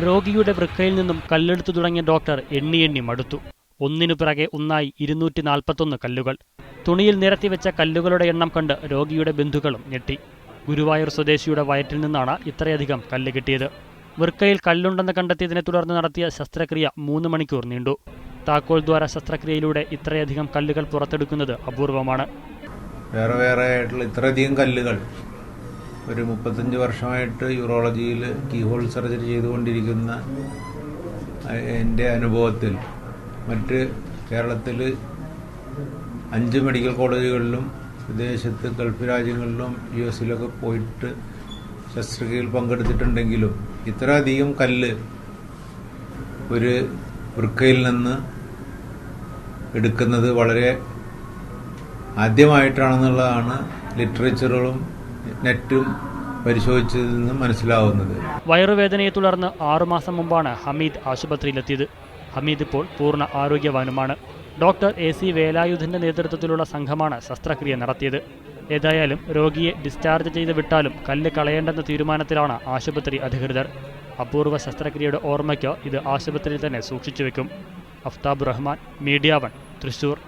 രോഗിയുടെ വൃക്കയിൽ നിന്നും കല്ലെടുത്തു തുടങ്ങിയ ഡോക്ടർ എണ്ണി മടുത്തു. ഒന്നിനു പിറകെ ഒന്നായി 241 കല്ലുകൾ. തുണിയിൽ നിരത്തിവെച്ച കല്ലുകളുടെ എണ്ണം കണ്ട് രോഗിയുടെ ബന്ധുക്കളും ഞെട്ടി. ഗുരുവായൂർ സ്വദേശിയുടെ വയറ്റിൽ നിന്നാണ് ഇത്രയധികം കല്ല് കിട്ടിയത്. വൃക്കയിൽ കല്ലുണ്ടെന്ന് കണ്ടെത്തിയതിനെ തുടർന്ന് നടത്തിയ ശസ്ത്രക്രിയ 3 മണിക്കൂർ നീണ്ടു. താക്കോൽ ദ്വാര ശസ്ത്രക്രിയയിലൂടെ ഇത്രയധികം കല്ലുകൾ പുറത്തെടുക്കുന്നത് അപൂർവമാണ്. വേറെ ആയിട്ടുള്ള ഇത്രയധികം കല്ലുകൾ ഒരു 35 വർഷമായിട്ട് യൂറോളജിയിൽ കീഹോൾ സർജറി ചെയ്തുകൊണ്ടിരിക്കുന്ന എൻ്റെ അനുഭവത്തിൽ മറ്റ് കേരളത്തിൽ 5 മെഡിക്കൽ കോളേജുകളിലും വിദേശത്ത് ഗൾഫ് രാജ്യങ്ങളിലും US-ലൊക്കെ പോയിട്ട് ശസ്ത്രക്രിയയിൽ പങ്കെടുത്തിട്ടുണ്ടെങ്കിലും ഇത്രയധികം കല്ല് ഒരു വൃക്കയിൽ നിന്ന് എടുക്കുന്നത് വളരെ ആദ്യമായിട്ടാണെന്നുള്ളതാണ് ലിറ്ററേച്ചറുകളും നെറ്റും പരിശോധിച്ചതിൽ നിന്ന് മനസ്സിലാവുന്നത്. വയറുവേദനയെ തുടർന്ന് 6 മാസം മുമ്പാണ് ഹമീദ് ആശുപത്രിയിലെത്തിയത്. ഹമീദ് ഇപ്പോൾ പൂർണ്ണ ആരോഗ്യവാനുമാണ്. ഡോക്ടർ AC വേലായുധന്റെ നേതൃത്വത്തിലുള്ള സംഘമാണ് ശസ്ത്രക്രിയ നടത്തിയത്. ഏതായാലും രോഗിയെ ഡിസ്ചാർജ് ചെയ്ത് വിട്ടാലും കല്ല് കളയേണ്ടെന്ന തീരുമാനത്തിലാണ് ആശുപത്രി അധികൃതർ. അപൂർവ ശസ്ത്രക്രിയയുടെ ഓർമ്മയ്ക്ക് ഇത് ആശുപത്രിയിൽ തന്നെ സൂക്ഷിച്ചു വെക്കും. അഫ്താബ് റഹ്മാൻ, മീഡിയ 1, തൃശൂർ.